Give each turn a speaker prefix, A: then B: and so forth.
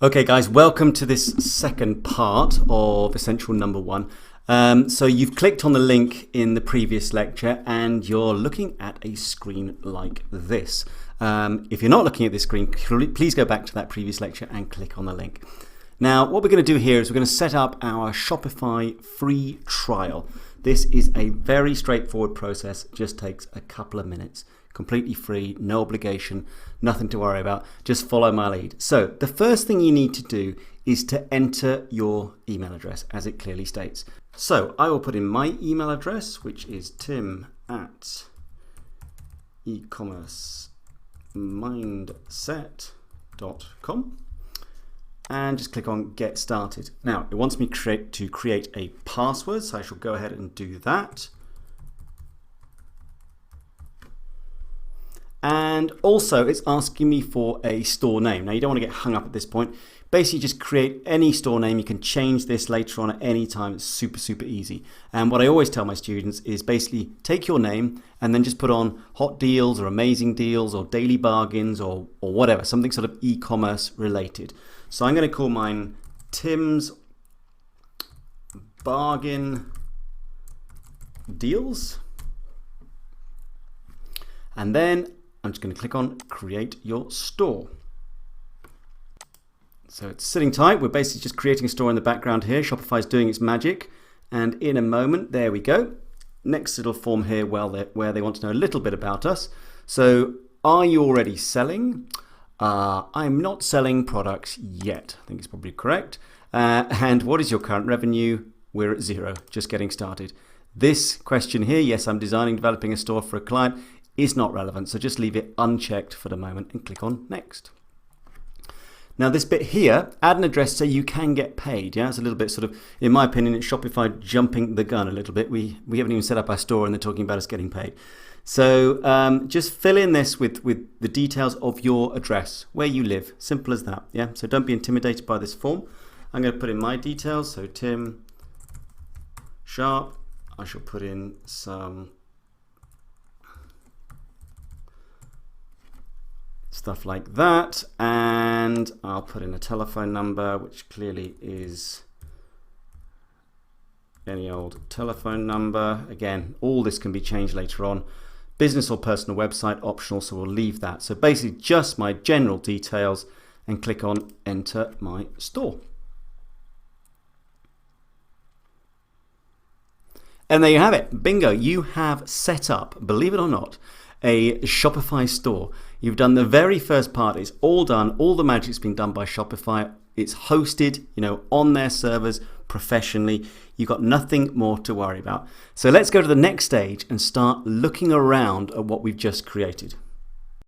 A: Okay guys, welcome to this second part of Essential Number 1. So you've clicked on the link in the previous lecture and you're looking at a screen like this. If you're not looking at this screen, please go back to that previous lecture and click on the link. Now what we're going to do here is we're going to set up our Shopify free trial. This is a very straightforward process, it just takes a couple of minutes. Completely free, no obligation, nothing to worry about, just follow my lead. So the first thing you need to do is to enter your email address as it clearly states. So I will put in my email address, which is tim@ecommercemindset.com, and just click on get started. Now it wants me to create a password, so I shall go ahead and do that. And also it's asking me for a store name. Now you don't want to get hung up at this point. Basically just create any store name. You can change this later on at any time. It's super easy. And what I always tell my students is basically take your name and then just put on hot deals or amazing deals or daily bargains or whatever, something sort of e-commerce related. So I'm going to call mine Tim's Bargain Deals. And then I'm just going to click on create your store. So it's sitting tight. We're basically just creating a store in the background here. Shopify is doing its magic. And in a moment, there we go. Next little form here where they want to know a little bit about us. So are you already selling? I'm not selling products yet. I think it's probably correct. And what is your current revenue? We're at 0, just getting started. This question here, yes, I'm designing, developing a store for a client, is not relevant, so just leave it unchecked for the moment and click on next. Now this bit here, add an address so you can get paid. Yeah, it's a little bit sort of, in my opinion, it's Shopify jumping the gun a little bit. We haven't even set up our store and they're talking about us getting paid. So just fill in this with the details of your address, where you live, simple as that. Yeah, so don't be intimidated by this form. I'm going to put in my details, so Tim Sharp. I shall put in some stuff like that, and I'll put in a telephone number, which clearly is any old telephone number. Again, all this can be changed later on. Business or personal website optional, so we'll leave that. So basically just my general details, and click on enter my store. And there you have it. Bingo, you have set up, believe it or not, a Shopify store. You've done the very first part. It's all done. All the magic's been done by Shopify. It's hosted, on their servers professionally. You've got nothing more to worry about. So let's go to the next stage and start looking around at what we've just created.